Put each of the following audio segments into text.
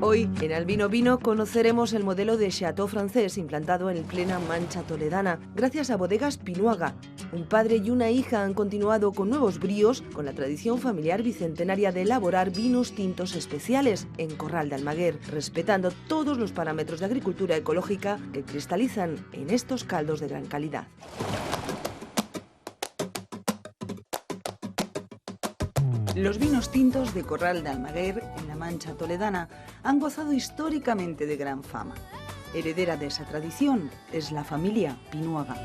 Hoy, en Al Vino Vino, conoceremos el modelo de Chateau francés implantado en plena Mancha toledana, gracias a Bodegas Pinuaga. Un padre y una hija han continuado con nuevos bríos con la tradición familiar bicentenaria de elaborar vinos tintos especiales en Corral de Almaguer, respetando todos los parámetros de agricultura ecológica que cristalizan en estos caldos de gran calidad. Los vinos tintos de Corral de Almaguer, en la Mancha toledana, han gozado históricamente de gran fama. Heredera de esa tradición es la familia Pinuaga.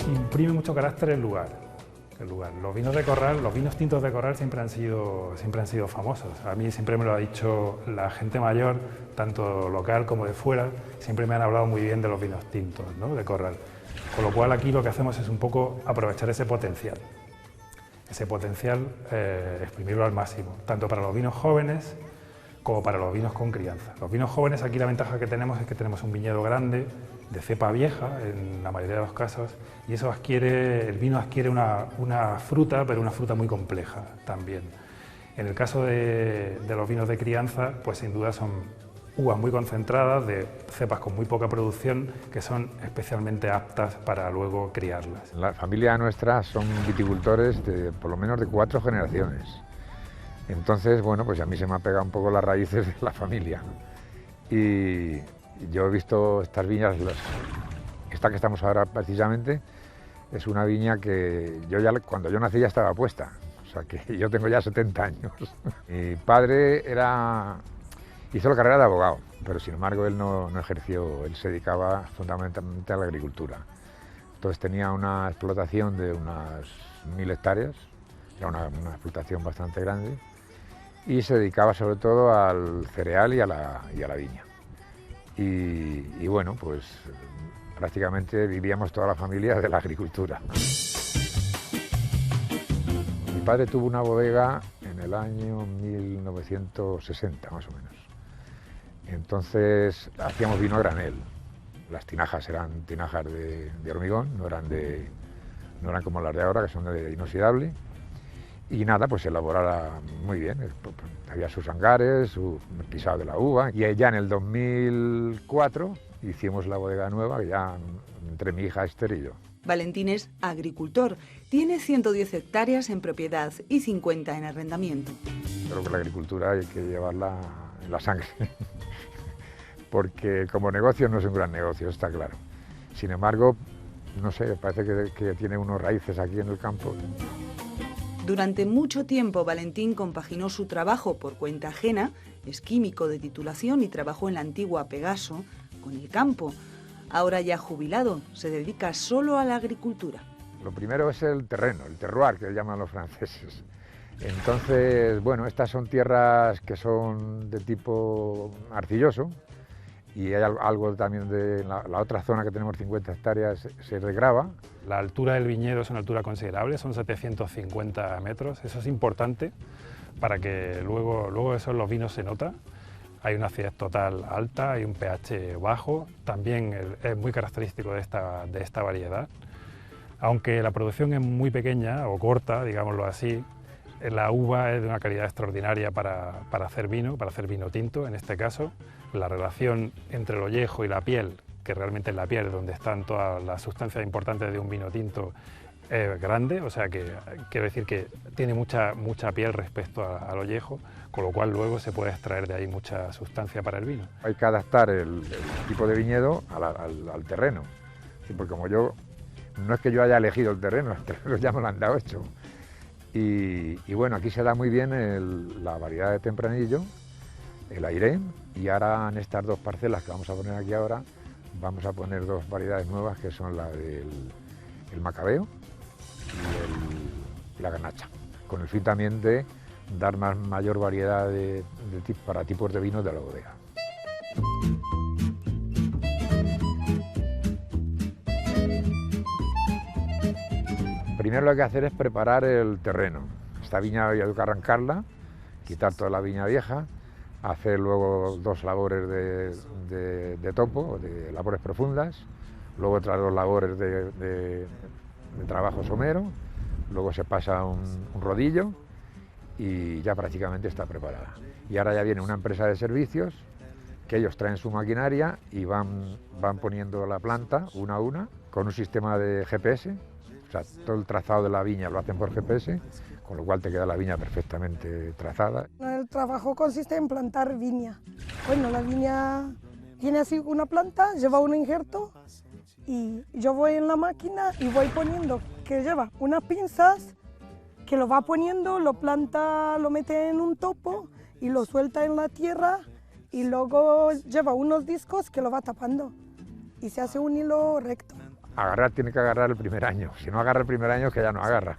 Imprime mucho carácter el lugar. Los vinos de Corral, los vinos tintos de Corral siempre han sido famosos. A mí siempre me lo ha dicho la gente mayor, tanto local como de fuera, siempre me han hablado muy bien de los vinos tintos, ¿no?, de Corral. Con lo cual aquí lo que hacemos es un poco aprovechar ese potencial. Exprimirlo al máximo, tanto para los vinos jóvenes como para los vinos con crianza. Los vinos jóvenes, aquí la ventaja que tenemos es que tenemos un viñedo grande, de cepa vieja en la mayoría de los casos, y eso el vino adquiere una fruta, pero una fruta muy compleja también. En el caso de los vinos de crianza, pues sin duda son uvas muy concentradas, de cepas con muy poca producción, que son especialmente aptas para luego criarlas. La familia nuestra son viticultores por lo menos de 4 generaciones. Entonces, bueno, pues a mí se me han pegado un poco las raíces de la familia. Y yo he visto estas viñas, esta que estamos ahora precisamente, es una viña que cuando yo nací ya estaba puesta. O sea que yo tengo ya 70 años. Mi padre hizo la carrera de abogado, pero sin embargo él no ejerció, él se dedicaba fundamentalmente a la agricultura. Entonces tenía una explotación de unas 1000 hectáreas, era una explotación bastante grande, y se dedicaba sobre todo al cereal y a la viña. Y bueno, pues prácticamente vivíamos toda la familia de la agricultura. Mi padre tuvo una bodega en el año 1960, más o menos. Entonces hacíamos vino a granel. Las tinajas eran tinajas de hormigón, no eran como las de ahora, que son de inoxidable. Y nada, pues se elaboraba muy bien. Había sus hangares, su pisado de la uva. Y ya en el 2004 hicimos la bodega nueva, ya entre mi hija Esther y yo. Valentín es agricultor. Tiene 110 hectáreas en propiedad y 50 en arrendamiento. Creo que la agricultura hay que llevarla en la sangre, porque como negocio no es un gran negocio, está claro. Sin embargo, no sé, parece que tiene unos raíces aquí en el campo. Durante mucho tiempo Valentín compaginó su trabajo por cuenta ajena, es químico de titulación y trabajó en la antigua Pegaso, con el campo. Ahora ya jubilado, se dedica solo a la agricultura. Lo primero es el terreno, el terroir, que llaman los franceses. Entonces, bueno, estas son tierras que son de tipo arcilloso, y hay algo también de la otra zona que tenemos 50 hectáreas, se regrava. La altura del viñedo es una altura considerable, son 750 metros, eso es importante para que luego eso en los vinos se nota. Hay una acidez total alta, hay un pH bajo, también es muy característico de esta variedad. Aunque la producción es muy pequeña o corta, digámoslo así, la uva es de una calidad extraordinaria para hacer vino tinto en este caso. La relación entre el ollejo y la piel, que realmente es la piel donde están todas las sustancias importantes de un vino tinto, es grande, o sea que quiero decir que tiene mucha piel respecto al ollejo, con lo cual luego se puede extraer de ahí mucha sustancia para el vino. Hay que adaptar el tipo de viñedo al terreno, porque como no es que yo haya elegido el terreno ya me lo han dado hecho. Y bueno, aquí se da muy bien la variedad de tempranillo, el airén, y ahora en estas 2 parcelas que vamos a poner aquí ahora, vamos a poner 2 variedades nuevas, que son la del macabeo y la garnacha, con el fin también de dar mayor variedad para tipos de vinos de la bodega. Primero lo que hay que hacer es preparar el terreno. Esta viña hay que arrancarla, quitar toda la viña vieja, hacer luego 2 labores de topo, de labores profundas, luego otras 2 labores de trabajo somero, luego se pasa un rodillo y ya prácticamente está preparada. Y ahora ya viene una empresa de servicios que ellos traen su maquinaria y van poniendo la planta una a una con un sistema de GPS, o sea, todo el trazado de la viña lo hacen por GPS, con lo cual te queda la viña perfectamente trazada. El trabajo consiste en plantar viña. Bueno, la viña tiene así una planta, lleva un injerto y yo voy en la máquina y voy poniendo, que lleva unas pinzas que lo va poniendo, lo planta, lo mete en un topo y lo suelta en la tierra y luego lleva unos discos que lo va tapando y se hace un hilo recto. Agarrar tiene que agarrar el primer año, si no agarra el primer año es que ya no agarra.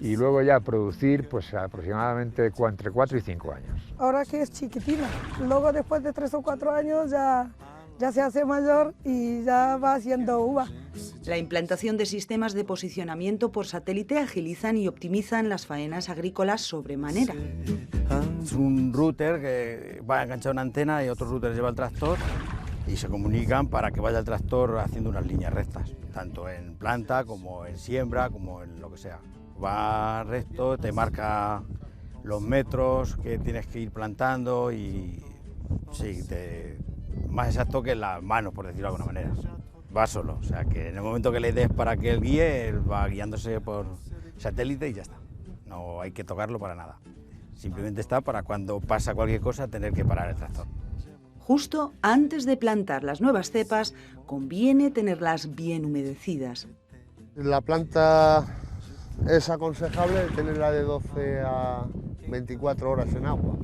Y luego ya producir pues aproximadamente entre 4 y 5 años. Ahora que es chiquitina, luego después de 3 o 4 años ya se hace mayor y ya va haciendo uva. La implantación de sistemas de posicionamiento por satélite agilizan y optimizan las faenas agrícolas sobremanera. Es un router que va a enganchar una antena y otro router lleva el tractor y se comunican para que vaya el tractor haciendo unas líneas rectas, tanto en planta como en siembra, como en lo que sea. Va recto, te marca los metros que tienes que ir plantando y sí, más exacto que las manos, por decirlo de alguna manera. Va solo, o sea que en el momento que le des para que él guíe, él va guiándose por satélite y ya está. No hay que tocarlo para nada. Simplemente está para cuando pasa cualquier cosa tener que parar el tractor. Justo antes de plantar las nuevas cepas, conviene tenerlas bien humedecidas. La planta es aconsejable tenerla de 12 a 24 horas en agua.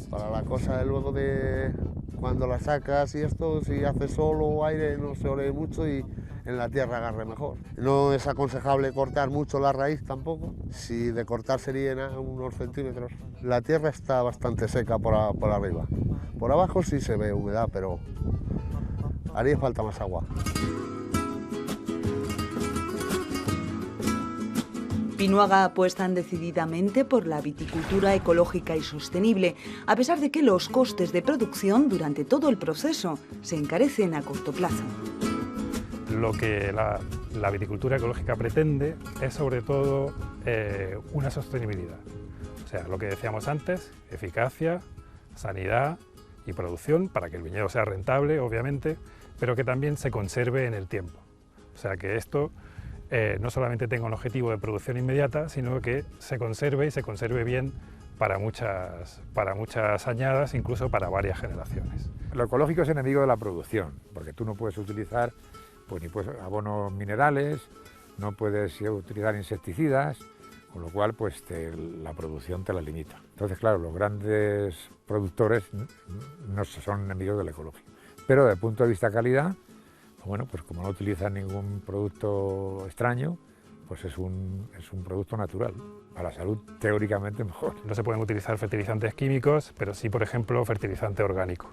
Para la cosa de luego de cuando la sacas y esto, si hace sol o aire no se ore mucho y en la tierra agarre mejor. No es aconsejable cortar mucho la raíz tampoco, si de cortar serían unos centímetros. La tierra está bastante seca por arriba. Por abajo sí se ve humedad, pero haría falta más agua. Pinuaga apuestan decididamente por la viticultura ecológica y sostenible, a pesar de que los costes de producción durante todo el proceso se encarecen a corto plazo. Lo que la viticultura ecológica pretende es sobre todo una sostenibilidad. O sea, lo que decíamos antes, eficacia, sanidad y producción para que el viñedo sea rentable, obviamente, pero que también se conserve en el tiempo. O sea, que esto no solamente tenga un objetivo de producción inmediata, sino que se conserve y se conserve bien para muchas añadas, incluso para varias generaciones. Lo ecológico es enemigo de la producción, porque tú no puedes utilizar pues, ni abonos minerales, no puedes utilizar insecticidas, con lo cual pues, la producción te la limita. Entonces, claro, los grandes productores no son enemigos del ecológico. Pero desde el punto de vista calidad, bueno, pues como no utilizan ningún producto extraño, pues es un producto natural. Para la salud, teóricamente, mejor. No se pueden utilizar fertilizantes químicos, pero sí, por ejemplo, fertilizante orgánico.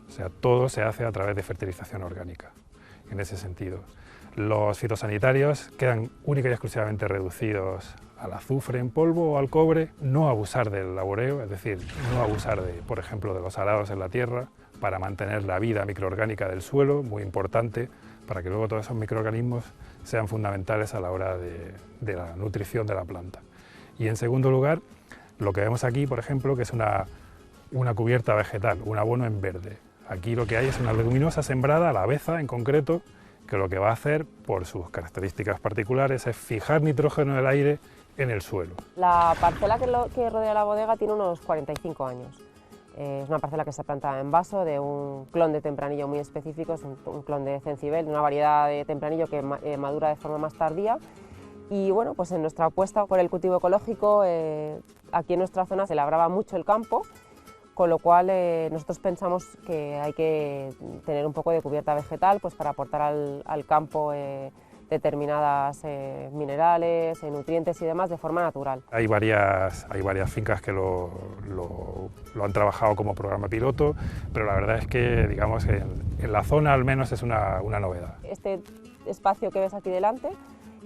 O sea, todo se hace a través de fertilización orgánica, en ese sentido. Los fitosanitarios quedan única y exclusivamente reducidos al azufre en polvo o al cobre. No abusar del laboreo, es decir, no abusar, por ejemplo, de los arados en la tierra, para mantener la vida microorgánica del suelo, muy importante, para que luego todos esos microorganismos sean fundamentales a la hora de la nutrición de la planta. Y en segundo lugar, lo que vemos aquí, por ejemplo, que es una cubierta vegetal, un abono en verde. Aquí lo que hay es una leguminosa sembrada, la aveza en concreto, que lo que va a hacer, por sus características particulares, es fijar nitrógeno del aire en el suelo. La parcela que rodea la bodega tiene unos 45 años. Es una parcela que se planta en vaso de un clon de tempranillo muy específico, es un clon de cencibel, de una variedad de tempranillo que madura de forma más tardía. Y bueno, pues en nuestra apuesta por el cultivo ecológico, aquí en nuestra zona se labraba mucho el campo, con lo cual nosotros pensamos que hay que tener un poco de cubierta vegetal pues para aportar al campo determinadas minerales, nutrientes y demás de forma natural. Hay varias fincas que lo han trabajado como programa piloto, pero la verdad es que, digamos, en la zona al menos es una novedad. Este espacio que ves aquí delante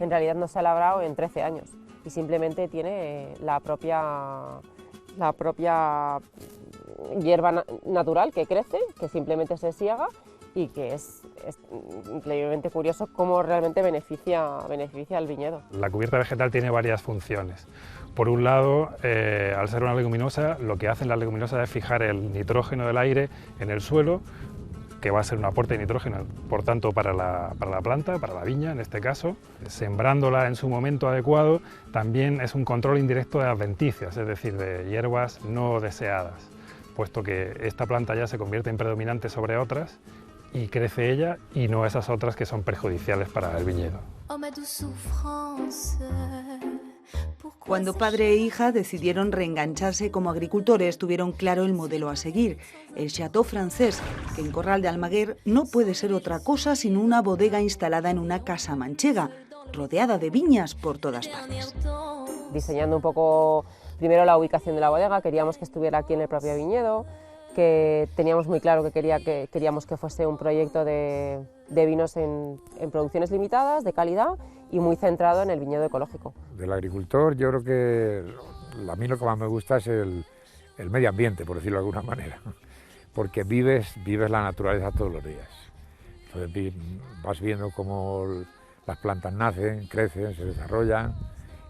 en realidad no se ha labrado en 13 años y simplemente tiene la propia hierba natural que crece, que simplemente se siega y que es increíblemente curioso cómo realmente beneficia al viñedo. La cubierta vegetal tiene varias funciones. Por un lado, al ser una leguminosa, lo que hacen las leguminosas es fijar el nitrógeno del aire en el suelo, que va a ser un aporte de nitrógeno, por tanto, para la planta, para la viña en este caso. Sembrándola en su momento adecuado también es un control indirecto de adventicias, es decir, de hierbas no deseadas, puesto que esta planta ya se convierte en predominante sobre otras y crece ella y no esas otras que son perjudiciales para el viñedo. Cuando padre e hija decidieron reengancharse como agricultores, tuvieron claro el modelo a seguir, el Château Francés, que en Corral de Almaguer no puede ser otra cosa sino una bodega instalada en una casa manchega, rodeada de viñas por todas partes. Diseñando un poco primero la ubicación de la bodega, queríamos que estuviera aquí en el propio viñedo, que teníamos muy claro que queríamos que fuese un proyecto de vinos en producciones limitadas, de calidad y muy centrado en el viñedo ecológico. Del agricultor yo creo que a mí lo que más me gusta es el medio ambiente, por decirlo de alguna manera, porque vives la naturaleza todos los días. Entonces vas viendo cómo las plantas nacen, crecen, se desarrollan,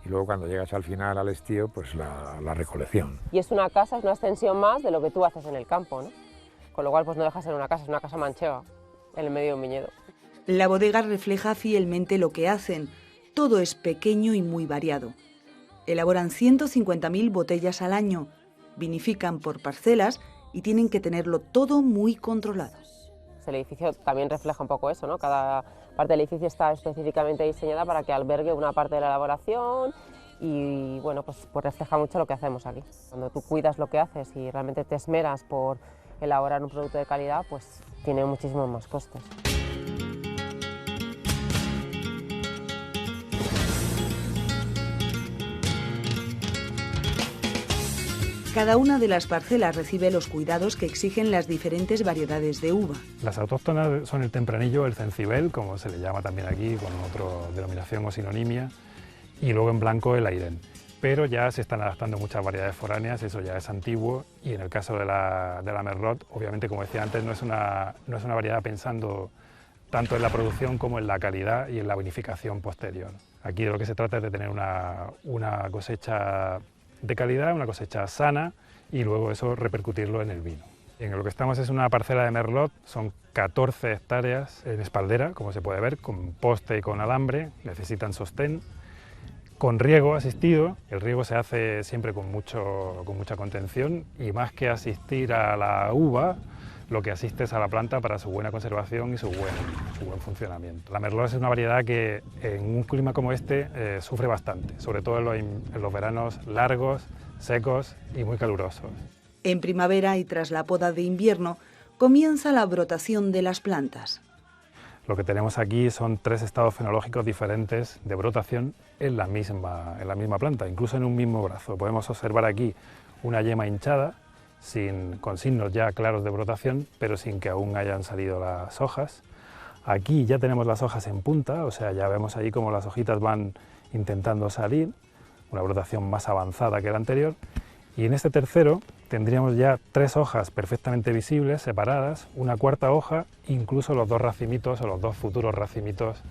y luego cuando llegas al final, al estío, pues la recolección. Y es una casa, es una extensión más de lo que tú haces en el campo, ¿no? Con lo cual pues no deja de ser una casa, es una casa manchega en el medio de un viñedo. La bodega refleja fielmente lo que hacen. Todo es pequeño y muy variado. Elaboran 150.000 botellas al año, vinifican por parcelas y tienen que tenerlo todo muy controlado. El edificio también refleja un poco eso, ¿no? Cada parte del edificio está específicamente diseñada para que albergue una parte de la elaboración y bueno, pues refleja mucho lo que hacemos aquí. Cuando tú cuidas lo que haces y realmente te esmeras por elaborar un producto de calidad, pues tiene muchísimos más costes. Cada una de las parcelas recibe los cuidados que exigen las diferentes variedades de uva. Las autóctonas son el tempranillo, el cencibel, como se le llama también aquí, con otra denominación o sinonimia, y luego en blanco el airén. Pero ya se están adaptando muchas variedades foráneas, eso ya es antiguo, y en el caso de la Merlot, obviamente, como decía antes, no es una variedad pensando tanto en la producción como en la calidad y en la vinificación posterior. Aquí de lo que se trata es de tener una cosecha de calidad, una cosecha sana y luego eso repercutirlo en el vino. En lo que estamos es una parcela de Merlot, son 14 hectáreas en espaldera, como se puede ver, con poste y con alambre, necesitan sostén, con riego asistido. El riego se hace siempre con mucha contención y más que asistir a la uva, lo que asiste es a la planta para su buena conservación y su buen funcionamiento. La Merlot es una variedad que en un clima como este sufre bastante, sobre todo en los veranos largos, secos y muy calurosos. En primavera y tras la poda de invierno comienza la brotación de las plantas. Lo que tenemos aquí son 3 estados fenológicos diferentes de brotación en la misma planta, incluso en un mismo brazo. Podemos observar aquí una yema hinchada, con signos ya claros de brotación, pero sin que aún hayan salido las hojas. Aquí ya tenemos las hojas en punta, o sea, ya vemos ahí cómo las hojitas van intentando salir, una brotación más avanzada que la anterior. Y en este tercero tendríamos ya 3 hojas perfectamente visibles, separadas, una cuarta hoja, incluso los 2 racimitos o los 2 futuros racimitos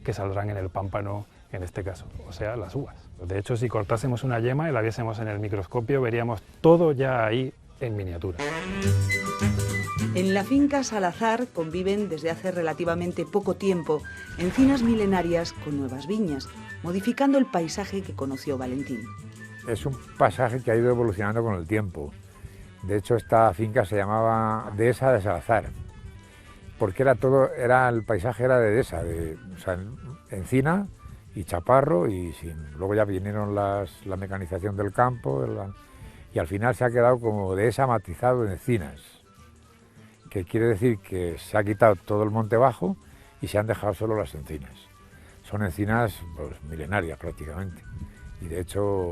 que saldrán en el pámpano, en este caso, o sea, las uvas. De hecho, si cortásemos una yema y la viésemos en el microscopio, veríamos todo ya ahí en miniatura. En la finca Salazar conviven desde hace relativamente poco tiempo encinas milenarias con nuevas viñas, modificando el paisaje que conoció Valentín. Es un paisaje que ha ido evolucionando con el tiempo. De hecho, esta finca se llamaba Dehesa de Salazar, porque el paisaje era de dehesa, o sea, encina y chaparro, luego ya vinieron la mecanización del campo, y al final se ha quedado como dehesa matizado en encinas, que quiere decir que se ha quitado todo el monte bajo y se han dejado solo las encinas. Son encinas pues, milenarias prácticamente, y de hecho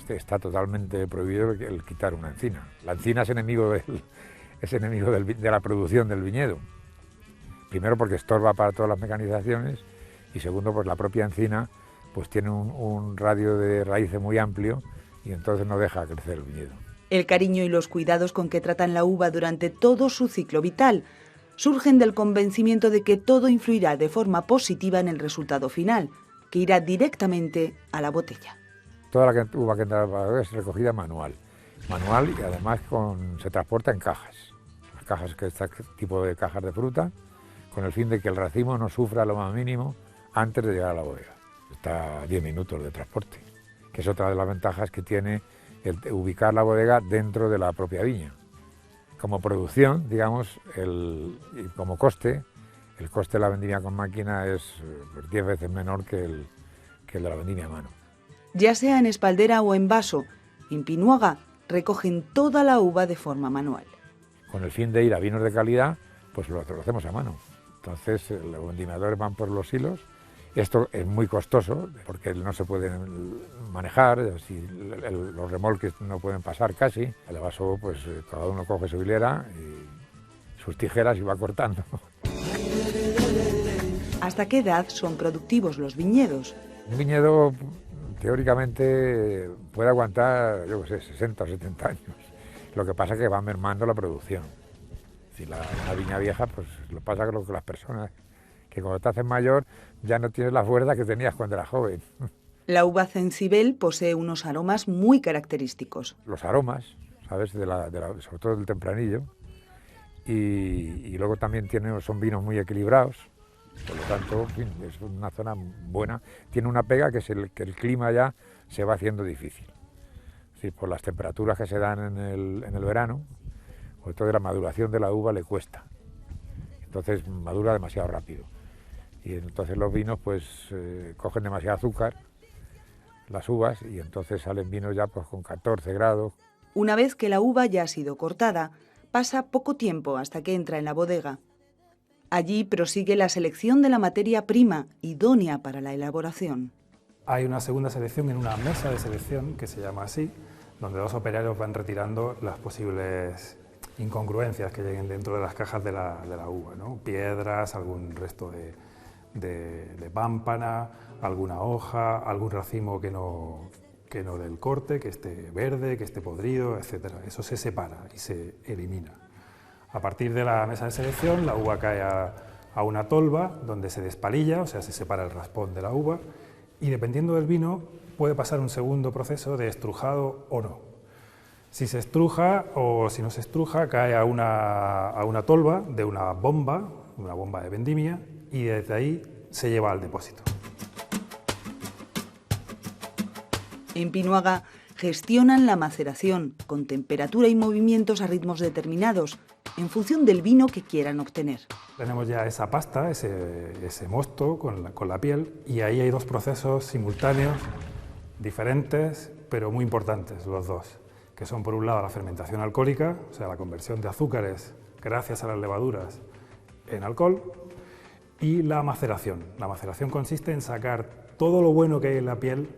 está totalmente prohibido el quitar una encina. La encina es enemigo de la producción del viñedo. Primero porque estorba para todas las mecanizaciones y segundo pues la propia encina pues tiene un radio de raíces muy amplio y entonces no deja crecer el viñedo. El cariño y los cuidados con que tratan la uva durante todo su ciclo vital. surgen del convencimiento de que todo influirá de forma positiva en el resultado final, que irá directamente a la botella. Toda la uva que entra a la bodega es recogida manual y además se transporta en cajas. Las cajas, que este tipo de cajas de fruta, con el fin de que el racimo no sufra lo más mínimo antes de llegar a la bodega. Está a 10 minutos de transporte, que es otra de las ventajas que tiene el ubicar la bodega dentro de la propia viña. Como producción, digamos, y como coste, el coste de la vendimia con máquina es 10 veces menor que el de la vendimia a mano. Ya sea en espaldera o en vaso, en Pinuaga recogen toda la uva de forma manual. Con el fin de ir a vinos de calidad, pues lo hacemos a mano. Entonces los vendimiadores van por los hilos. Esto es muy costoso porque no se pueden manejar, los remolques no pueden pasar casi. El vaso, pues cada uno coge su hilera y sus tijeras y va cortando. ¿Hasta qué edad son productivos los viñedos? Un viñedo teóricamente puede aguantar, yo qué sé, 60 o 70 años. Lo que pasa es que va mermando la producción. Si la viña vieja, pues lo pasa con las personas, que cuando te haces mayor ya no tienes la fuerza que tenías cuando eras joven. La uva Cencibel posee unos aromas muy característicos. Los aromas, ¿sabes? Sobre todo del tempranillo. Y luego también son vinos muy equilibrados. Por lo tanto, en fin, es una zona buena. Tiene una pega que es que el clima ya se va haciendo difícil. Es decir, por las temperaturas que se dan en el verano, sobre todo la maduración de la uva le cuesta. Entonces madura demasiado rápido. Y entonces los vinos pues cogen demasiado azúcar, las uvas, y entonces salen vinos ya pues con 14 grados. Una vez que la uva ya ha sido cortada, pasa poco tiempo hasta que entra en la bodega. Allí prosigue la selección de la materia prima idónea para la elaboración. Hay una segunda selección en una mesa de selección, que se llama así, donde los operarios van retirando las posibles incongruencias que lleguen dentro de las cajas de la uva, ¿no? Piedras, algún resto de pámpana, alguna hoja, algún racimo que no del corte, que esté verde, que esté podrido, etc. Eso se separa y se elimina. A partir de la mesa de selección, la uva cae a una tolva donde se despalilla, o sea, se separa el raspón de la uva, y dependiendo del vino puede pasar un segundo proceso de estrujado o no. Si se estruja o si no se estruja, cae a una tolva de una bomba de vendimia, y desde ahí se lleva al depósito. En Pinuaga gestionan la maceración con temperatura y movimientos a ritmos determinados, en función del vino que quieran obtener. Tenemos ya esa pasta, ese mosto con la piel, y ahí hay dos procesos simultáneos, diferentes, pero muy importantes los dos, que son por un lado la fermentación alcohólica, o sea, la conversión de azúcares gracias a las levaduras en alcohol, y la maceración. La maceración consiste en sacar todo lo bueno que hay en la piel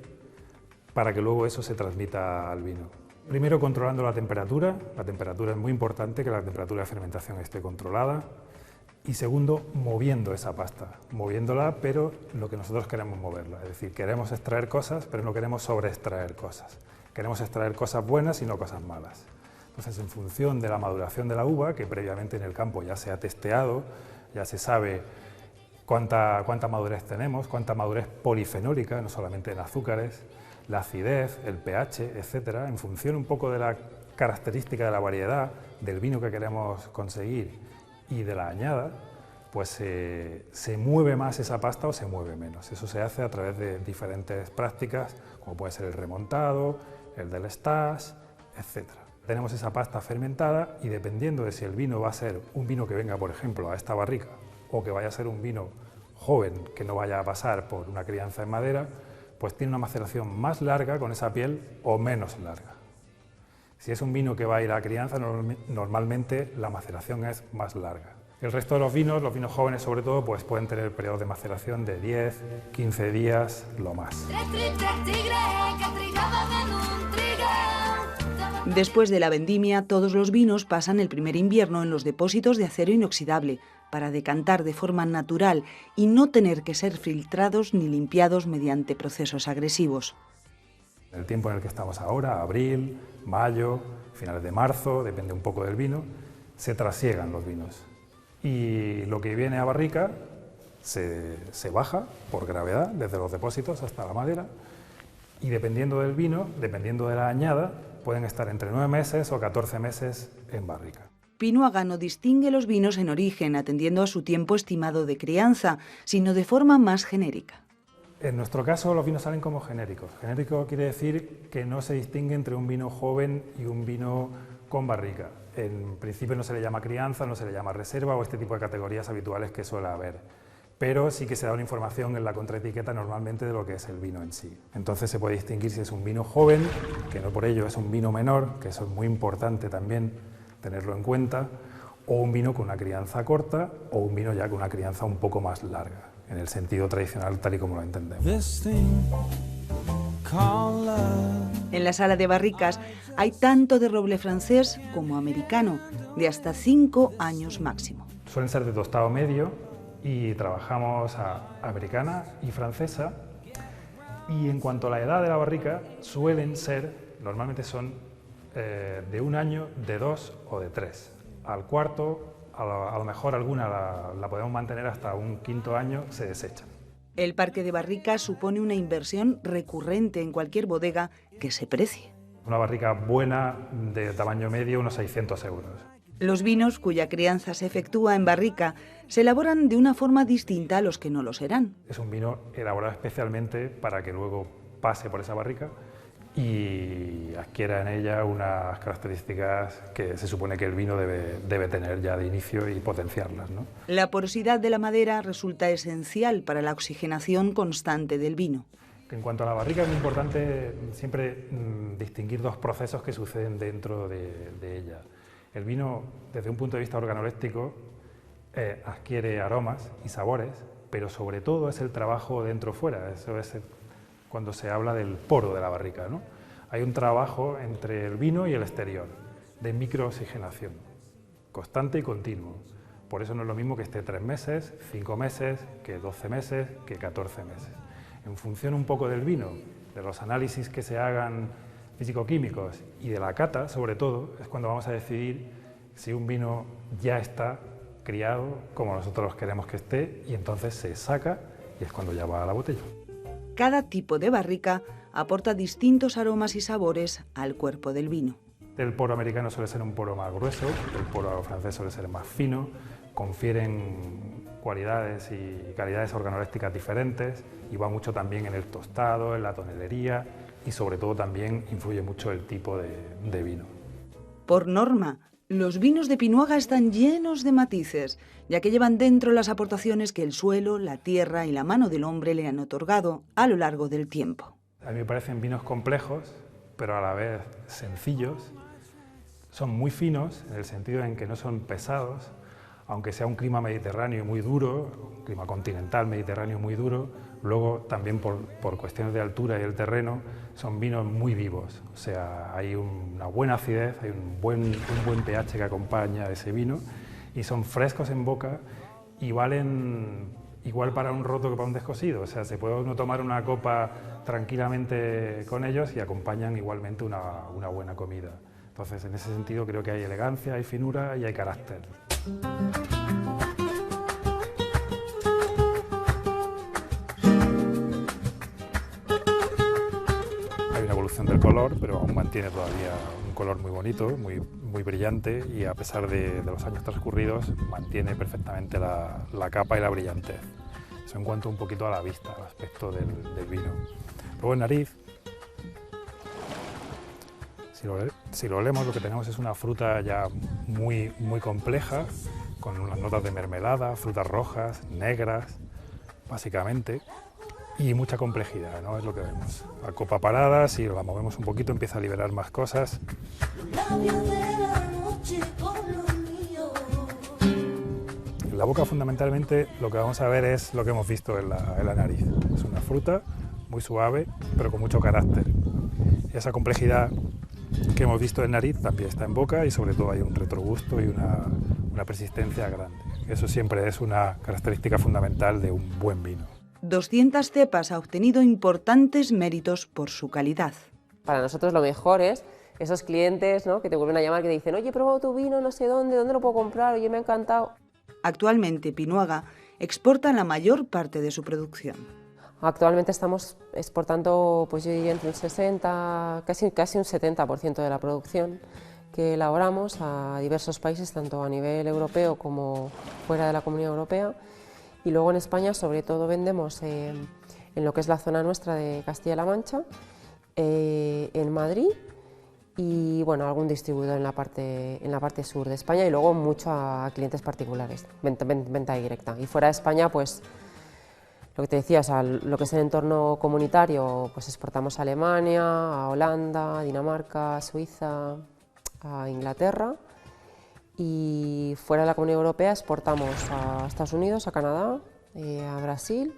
para que luego eso se transmita al vino. Primero, controlando la temperatura es muy importante, que la temperatura de fermentación esté controlada. Y segundo, moviendo esa pasta, moviéndola, pero lo que nosotros queremos moverla. Es decir, queremos extraer cosas, pero no queremos sobreextraer cosas. Queremos extraer cosas buenas y no cosas malas. Entonces, en función de la maduración de la uva, que previamente en el campo ya se ha testeado, ya se sabe cuánta madurez tenemos, cuánta madurez polifenólica, no solamente en azúcares, la acidez, el pH, etcétera, en función un poco de la característica de la variedad, del vino que queremos conseguir y de la añada, pues se mueve más esa pasta o se mueve menos. Eso se hace a través de diferentes prácticas, como puede ser el remontado, el del stash, etcétera. Tenemos esa pasta fermentada y dependiendo de si el vino va a ser un vino que venga, por ejemplo, a esta barrica, o que vaya a ser un vino joven que no vaya a pasar por una crianza en madera, pues tiene una maceración más larga con esa piel o menos larga. Si es un vino que va a ir a crianza, normalmente la maceración es más larga. El resto de los vinos jóvenes sobre todo, pues pueden tener periodos de maceración de 10, 15 días, lo más. Después de la vendimia, todos los vinos pasan el primer invierno en los depósitos de acero inoxidable, para decantar de forma natural y no tener que ser filtrados ni limpiados mediante procesos agresivos. El tiempo en el que estamos ahora, abril, mayo, finales de marzo, depende un poco del vino, se trasiegan los vinos. y lo que viene a barrica se baja por gravedad desde los depósitos hasta la madera, y dependiendo del vino, dependiendo de la añada, pueden estar entre 9 meses o 14 meses en barrica. Pinuaga no distingue los vinos en origen, atendiendo a su tiempo estimado de crianza, sino de forma más genérica. En nuestro caso los vinos salen como genéricos. Genérico quiere decir que no se distingue entre un vino joven y un vino con barrica. En principio no se le llama crianza, no se le llama reserva o este tipo de categorías habituales que suele haber. Pero sí que se da una información en la contraetiqueta normalmente de lo que es el vino en sí. Entonces se puede distinguir si es un vino joven, que no por ello es un vino menor, que eso es muy importante también tenerlo en cuenta, o un vino con una crianza corta o un vino ya con una crianza un poco más larga, en el sentido tradicional tal y como lo entendemos. En la sala de barricas hay tanto de roble francés como americano, de hasta 5 años máximo. Suelen ser de tostado medio y trabajamos a americana y francesa, y en cuanto a la edad de la barrica suelen ser, normalmente son de 1 año, de 2 o de 3. Al cuarto, a lo mejor alguna la podemos mantener hasta un 5.º año, se desechan. El parque de barricas supone una inversión recurrente en cualquier bodega que se precie. Una barrica buena de tamaño medio, unos 600 euros. Los vinos cuya crianza se efectúa en barrica se elaboran de una forma distinta a los que no lo serán. Es un vino elaborado especialmente para que luego pase por esa barrica y adquiera en ella unas características que se supone que el vino debe tener ya de inicio y potenciarlas, ¿no? La porosidad de la madera resulta esencial para la oxigenación constante del vino. En cuanto a la barrica es muy importante siempre distinguir 2 procesos que suceden dentro de ella. El vino, desde un punto de vista organoléptico, adquiere aromas y sabores, pero sobre todo es el trabajo dentro-fuera. Eso es cuando se habla del poro de la barrica, ¿no? Hay un trabajo entre el vino y el exterior, de microoxigenación, constante y continuo. Por eso no es lo mismo que esté 3 meses, 5 meses, que 12 meses, que 14 meses. En función un poco del vino, de los análisis que se hagan físico-químicos y de la cata, sobre todo, es cuando vamos a decidir si un vino ya está criado como nosotros queremos que esté, y entonces se saca y es cuando ya va a la botella. Cada tipo de barrica aporta distintos aromas y sabores al cuerpo del vino. El poro americano suele ser un poro más grueso, el poro francés suele ser más fino, confieren cualidades y calidades organolépticas diferentes, y va mucho también en el tostado, en la tonelería, y sobre todo también influye mucho el tipo de vino. Por norma, los vinos de Pinuaga están llenos de matices, ya que llevan dentro las aportaciones que el suelo, la tierra y la mano del hombre le han otorgado a lo largo del tiempo. A mí me parecen vinos complejos, pero a la vez sencillos. Son muy finos en el sentido en que no son pesados, aunque sea un clima mediterráneo muy duro, un clima continental mediterráneo muy duro. Luego también por cuestiones de altura y el terreno son vinos muy vivos, o sea, hay una buena acidez, hay un buen pH que acompaña a ese vino, y son frescos en boca y valen igual para un roto que para un descosido, o sea, se puede uno tomar una copa tranquilamente con ellos y acompañan igualmente una buena comida. Entonces, en ese sentido creo que hay elegancia, hay finura y hay carácter. Del color, pero aún mantiene todavía un color muy bonito, muy brillante, y a pesar de los años transcurridos mantiene perfectamente la capa y la brillantez. Eso en cuanto un poquito a la vista, al aspecto del vino. Luego en nariz, si lo olemos, lo que tenemos es una fruta ya muy compleja, con unas notas de mermelada, frutas rojas, negras, básicamente. Y mucha complejidad, ¿no? Es lo que vemos. La copa parada, si la movemos un poquito, empieza a liberar más cosas. En la boca, fundamentalmente, lo que vamos a ver es lo que hemos visto en la nariz. Es una fruta muy suave, pero con mucho carácter. Esa complejidad que hemos visto en nariz también está en boca, y sobre todo hay un retrogusto y una persistencia grande. Eso siempre es una característica fundamental de un buen vino. 200 cepas ha obtenido importantes méritos por su calidad. Para nosotros lo mejor es esos clientes, ¿no?, que te vuelven a llamar, que te dicen, oye, he probado tu vino, no sé dónde lo puedo comprar, oye, me ha encantado. Actualmente, Pinuaga exporta la mayor parte de su producción. Actualmente estamos exportando, pues yo diría entre un 60, casi un 70% de la producción que elaboramos a diversos países, tanto a nivel europeo como fuera de la Comunidad Europea. Y luego en España, sobre todo, vendemos en lo que es la zona nuestra de Castilla-La Mancha, en Madrid y bueno, algún distribuidor en la parte sur de España y luego mucho a clientes particulares, venta directa. Y fuera de España, pues lo que te decía, o sea, lo que es el entorno comunitario, pues exportamos a Alemania, a Holanda, a Dinamarca, a Suiza, a Inglaterra, y fuera de la Comunidad Europea exportamos a Estados Unidos, a Canadá, a Brasil,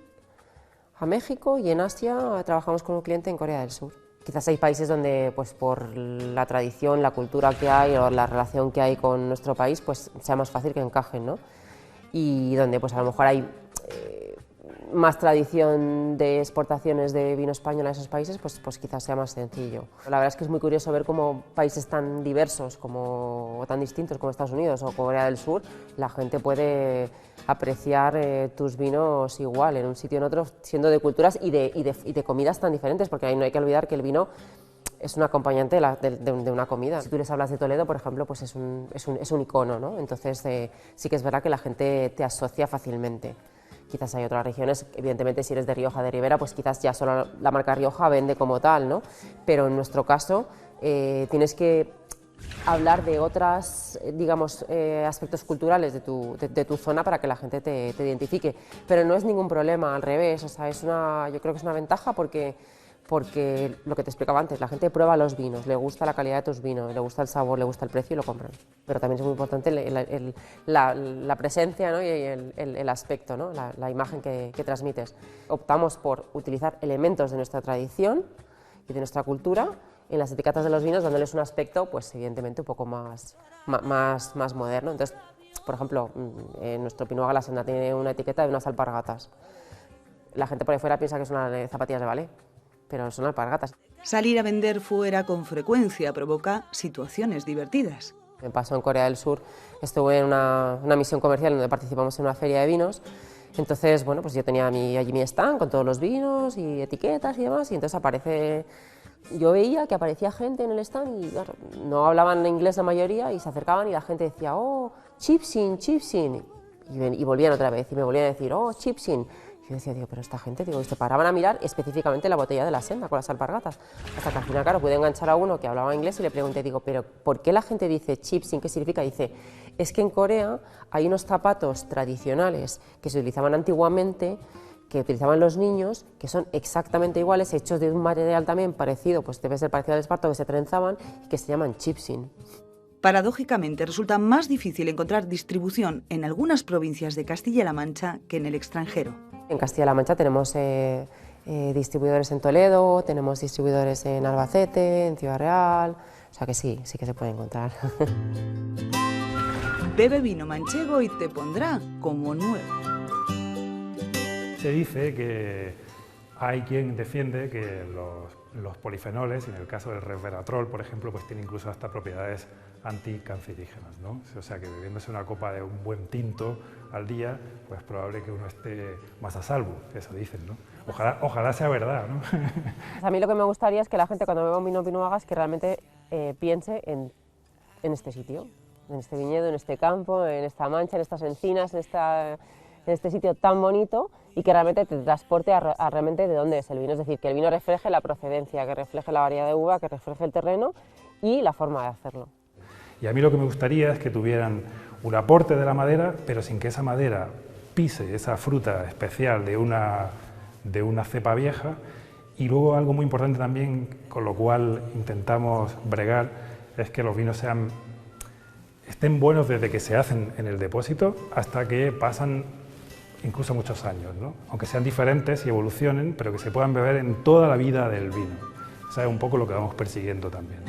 a México, y en Asia trabajamos con un cliente en Corea del Sur. Quizás hay países donde, pues por la tradición, la cultura que hay o la relación que hay con nuestro país, pues sea más fácil que encajen, ¿no? Y donde pues a lo mejor hay más tradición de exportaciones de vino español a esos países, pues quizás sea más sencillo. La verdad es que es muy curioso ver cómo países tan diversos o tan distintos como Estados Unidos o Corea del Sur, la gente puede apreciar tus vinos igual en un sitio o en otro, siendo de culturas y de comidas tan diferentes, porque no hay que olvidar que el vino es un acompañante de una comida. Si tú les hablas de Toledo, por ejemplo, pues es un icono, ¿no? Entonces sí que es verdad que la gente te asocia fácilmente. Quizás hay otras regiones, evidentemente si eres de Rioja, de Ribera, pues quizás ya solo la marca Rioja vende como tal, ¿no? Pero en nuestro caso tienes que hablar de otros, digamos, aspectos culturales de tu zona para que la gente te identifique. Pero no es ningún problema, al revés, o sea, yo creo que es una ventaja porque lo que te explicaba antes, la gente prueba los vinos, le gusta la calidad de tus vinos, le gusta el sabor, le gusta el precio y lo compran. Pero también es muy importante la presencia, ¿no? Y el aspecto, ¿no? La imagen que transmites. Optamos por utilizar elementos de nuestra tradición y de nuestra cultura en las etiquetas de los vinos, dándoles un aspecto, pues evidentemente un poco más moderno. Entonces, por ejemplo, en nuestro Pinuaga La Senda tiene una etiqueta de unas alpargatas. La gente por ahí fuera piensa que son zapatillas de ballet, pero son alpargatas. Salir a vender fuera con frecuencia provoca situaciones divertidas. Me pasó en Corea del Sur, estuve en una misión comercial donde participamos en una feria de vinos. Entonces, bueno, pues yo tenía allí mi stand con todos los vinos y etiquetas y demás, y entonces yo veía que aparecía gente en el stand y claro, no hablaban inglés la mayoría y se acercaban y la gente decía, oh, chipsin, chipsin, y volvían otra vez y me volvían a decir, oh, chipsin. Yo decía, digo, pero esta gente, digo, y se paraban a mirar específicamente la botella de La Senda con las alpargatas. Hasta que al final, claro, pude enganchar a uno que hablaba inglés y le pregunté, digo, pero ¿por qué la gente dice chipsin? ¿Qué significa? Dice, es que en Corea hay unos zapatos tradicionales que se utilizaban antiguamente, que utilizaban los niños, que son exactamente iguales, hechos de un material también parecido, pues debe ser parecido al esparto, que se trenzaban y que se llaman chipsin. Paradójicamente, resulta más difícil encontrar distribución en algunas provincias de Castilla-La Mancha que en el extranjero. En Castilla-La Mancha tenemos distribuidores en Toledo, tenemos distribuidores en Albacete, en Ciudad Real, o sea que sí que se puede encontrar. Bebe vino manchego y te pondrá como nuevo. Se dice que hay quien defiende que los polifenoles, en el caso del resveratrol, por ejemplo, pues tiene incluso hasta propiedades anticancerígenas, ¿no? O sea que bebiéndose una copa de un buen tinto al día, pues es probable que uno esté más a salvo, eso dicen, ¿no? Ojalá sea verdad, ¿no? A mí lo que me gustaría es que la gente cuando beba un vino Pinuaga que realmente piense en este sitio, en este viñedo, en este campo, en esta mancha, en estas encinas, en este sitio tan bonito y que realmente te transporte a realmente de dónde es el vino, es decir, que el vino refleje la procedencia, que refleje la variedad de uva, que refleje el terreno y la forma de hacerlo. Y a mí lo que me gustaría es que tuvieran un aporte de la madera, pero sin que esa madera pise esa fruta especial de una cepa vieja. Y luego algo muy importante también, con lo cual intentamos bregar, es que los vinos estén buenos desde que se hacen en el depósito hasta que pasan incluso muchos años, ¿no? Aunque sean diferentes y evolucionen, pero que se puedan beber en toda la vida del vino. O sea, es un poco lo que vamos persiguiendo también.